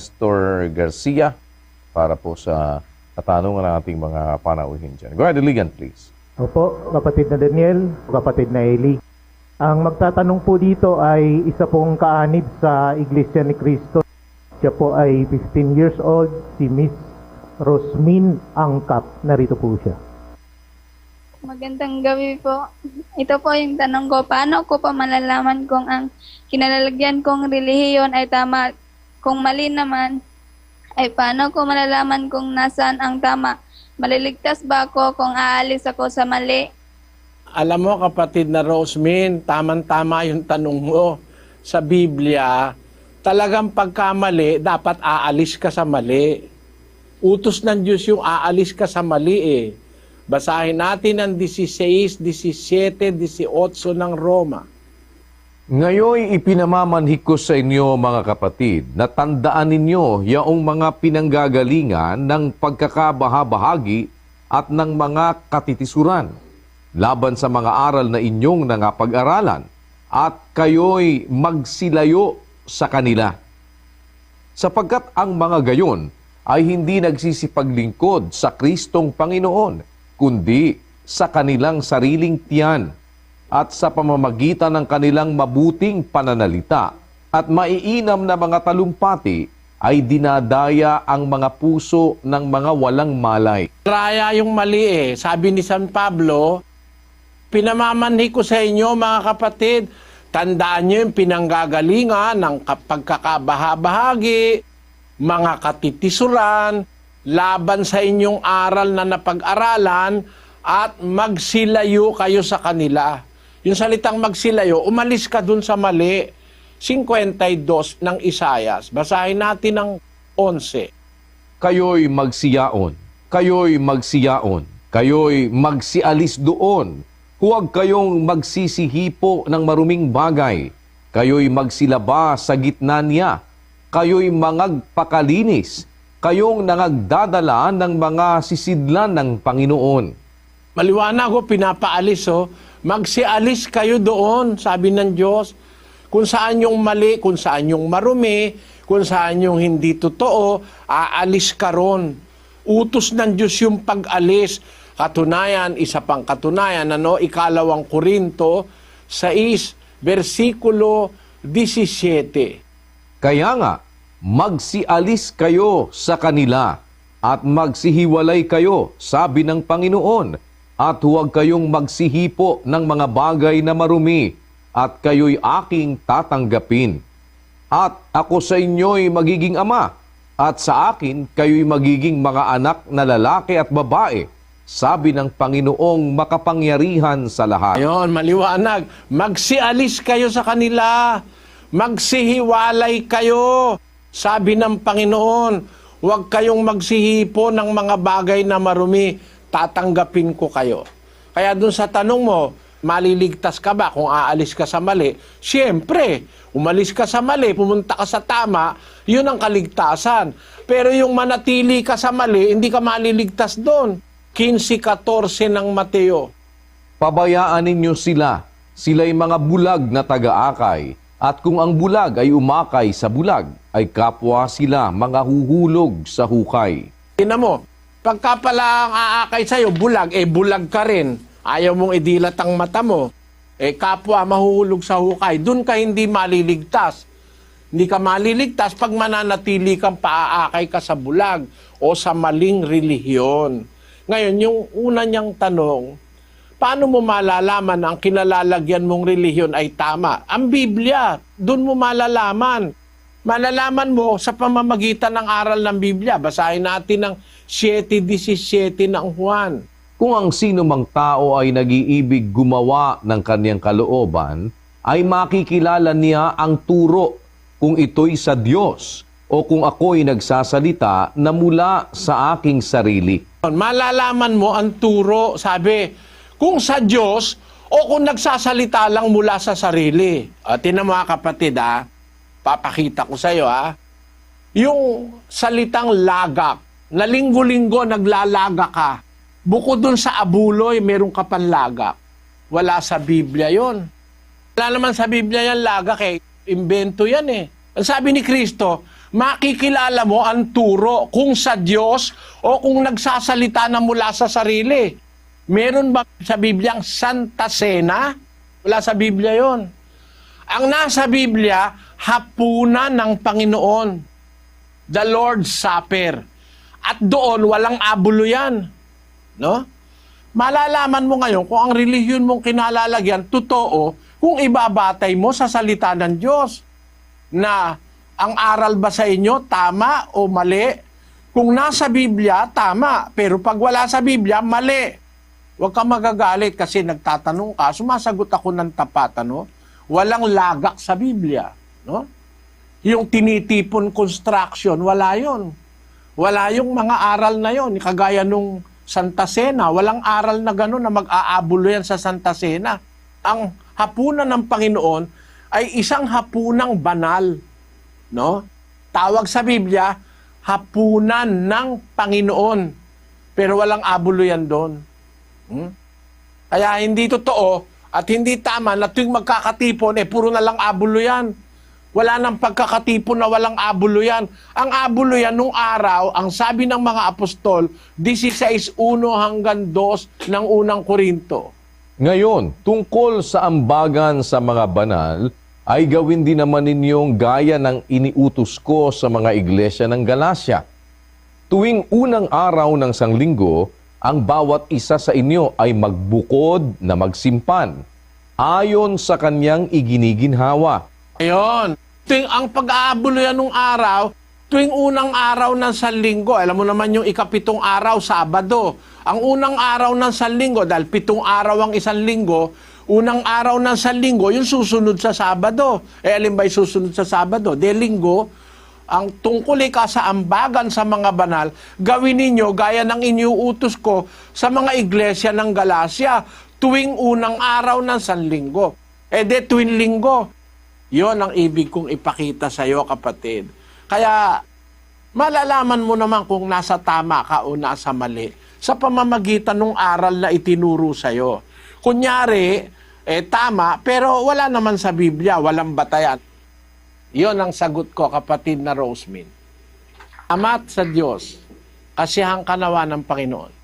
Pastor Garcia para po sa katanungan ng ating mga panauhin dyan. Go ahead, Ligan, please. Opo, kapatid na Daniel, kapatid na Eli. Ang magtatanong po dito ay isa pong kaanib sa Iglesia ni Cristo. Siya po ay 15 years old, si Miss Rosmin Angkap. Narito po siya. Magandang gabi po. Ito po yung tanong ko. Paano ko pa malalaman kung ang kinalalagyan kong relihiyon ay tama? Kung mali naman, ay paano ko malalaman kung nasaan ang tama? Maliligtas ba ako kung aalis ako sa mali? Alam mo, kapatid na Rosmin, tamang-tama yung tanong mo. Sa Biblia, talagang pagkamali, dapat aalis ka sa mali. Utos ng Diyos yung aalis ka sa mali eh. Basahin natin ang 16, 17, 18 ng Roma. Ngayon ipinamamanhik ko sa inyo mga kapatid na tandaan ninyo yaong mga pinanggagalingan ng pagkakabahabahagi at ng mga katitisuran laban sa mga aral na inyong nangapag-aralan at kayo'y magsilayo sa kanila. Sapagkat ang mga gayon ay hindi nagsisipaglingkod sa Kristong Panginoon, kundi sa kanilang sariling tiyan at sa pamamagitan ng kanilang mabuting pananalita at maiinam na mga talumpati ay dinadaya ang mga puso ng mga walang malay. Raya yung mali eh. Sabi ni San Pablo, pinamamanhik ko sa inyo mga kapatid, tandaan nyo yung pinanggagalingan ng pagkakabahabahagi, mga katitisuran, laban sa inyong aral na napag-aralan, at magsilayo kayo sa kanila. Yung salitang magsilayo, umalis ka dun sa mali. 52 ng Isayas. Basahin natin ang 11. Kayo'y magsiyaon, kayo'y magsiyaon, kayo'y magsialis doon. Huwag kayong magsisihipo ng maruming bagay. Kayo'y magsilaba sa gitna niya. Kayo'y mangagpakalinis. Kayong nangagdadala ng mga sisidlan ng Panginoon. Maliwanag ko, pinapaalis oh. Magsialis kayo doon, sabi ng Diyos. Kung saan yung mali, kung saan yung marumi, kung saan yung hindi totoo, aalis ka ron. Utos ng Diyos yung pag-alis. Katunayan, isa pang katunayan, Ikalawang Korinto 6, versikulo 17. Kaya nga, magsialis kayo sa kanila at magsihiwalay kayo, sabi ng Panginoon, at huwag kayong magsihipo ng mga bagay na marumi, at kayo'y aking tatanggapin. At ako sa inyo'y magiging ama, at sa akin kayo'y magiging mga anak na lalaki at babae, sabi ng Panginoong makapangyarihan sa lahat. Ayun, maliwanag. Magsialis kayo sa kanila. Magsihiwalay kayo. Sabi ng Panginoon, huwag kayong magsihipo ng mga bagay na marumi. Tatanggapin ko kayo. Kaya dun sa tanong mo, maliligtas ka ba kung aalis ka sa mali? Siyempre, umalis ka sa mali, pumunta ka sa tama, yun ang kaligtasan. Pero yung manatili ka sa mali, hindi ka maliligtas doon. 15:14 ng Mateo. Pabayaan ninyo sila, sila'y mga bulag na taga-akay, at kung ang bulag ay umakay sa bulag, ay kapwa sila mga huhulog sa hukay. Tingnan mo, pagka pala ang aakay sa'yo, bulag, bulag ka rin. Ayaw mong idilat ang mata mo. Kapwa mahuhulog sa hukay. Doon ka hindi maliligtas. Hindi ka maliligtas pag mananatili kang paaakay ka sa bulag o sa maling relihiyon. Ngayon, yung una niyang tanong, paano mo malalaman na ang kinalalagyan mong relihiyon ay tama? Ang Biblia, doon mo malalaman. Malalaman mo sa pamamagitan ng aral ng Biblia. Basahin natin ang 7:17 ng Juan. Kung ang sino mang tao ay nag-iibig gumawa ng kanyang kalooban, ay makikilala niya ang turo kung ito'y sa Diyos o kung ako'y nagsasalita na mula sa aking sarili. Malalaman mo ang turo, sabi, kung sa Diyos o kung nagsasalita lang mula sa sarili. Tingnan mo mga kapatid, papakita ko sa iyo, yung salitang lagak, na linggo-linggo naglalaga ka, bukod dun sa abuloy, meron ka panlagak. Wala sa Biblia yon. Wala naman sa Biblia yan lagak Imbento yan Ang sabi ni Kristo, makikilala mo ang turo kung sa Diyos o kung nagsasalita na mula sa sarili. Meron ba sa Biblia ang Santa Cena? Wala sa Biblia yon. Ang nasa Biblia, hapunan ng Panginoon. The Lord's Supper. At doon, walang abulo yan. No? Malalaman mo ngayon kung ang relihiyon mong kinalalagyan, totoo, kung ibabatay mo sa salita ng Diyos. Na ang aral ba sa inyo, tama o mali? Kung nasa Biblia, tama. Pero pag wala sa Biblia, mali. Huwag ka magagalit kasi nagtatanong ka, sumasagot ako ng tapat, ano? Walang lagak sa Biblia, no? Yung tinitipon construction, wala yon. Wala yung mga aral na yon, kagaya nung Santa Cena, walang aral na gano'n na mag-aabulo yan sa Santa Cena. Ang hapunan ng Panginoon ay isang hapunang banal, no? Tawag sa Biblia, hapunan ng Panginoon. Pero walang abulo yan doon. Kaya hindi totoo at hindi tama na tuwing magkakatipon, puro na lang abulo yan. Wala nang pagkakatipon na walang abulo yan. Ang abulo yan nung araw, ang sabi ng mga apostol, 16:1 hanggang 2 ng unang Korinto. Ngayon, tungkol sa ambagan sa mga banal, ay gawin din naman ninyong gaya ng iniutos ko sa mga iglesia ng Galacia. Tuwing unang araw ng sanglinggo, ang bawat isa sa inyo ay magbukod na magsimpan, ayon sa kanyang iginiginhawa. Ayun. Tuwing ang pag-aabulo yan nung araw, tuwing unang araw ng sanlinggo, alam mo naman yung ikapitong araw, Sabado. Ang unang araw ng sanlinggo, dahil 7 araw ang isang linggo, unang araw ng sanlinggo, yung susunod sa Sabado. Alin ba yung susunod sa Sabado? De linggo, ang tungkol ka sa ambagan sa mga banal, gawin ninyo gaya ng iniuutos ko sa mga iglesia ng Galacia tuwing unang araw ng sanlinggo. Tuwing linggo. Yon ang ibig kong ipakita sa iyo, kapatid. Kaya, malalaman mo naman kung nasa tama ka o nasa mali sa pamamagitan ng aral na itinuro sa iyo. Kunyari, tama, pero wala naman sa Biblia, walang batayan. Yon ang sagot ko, kapatid na Rosemin. Amat sa Diyos, kasihang kanawa ng Panginoon.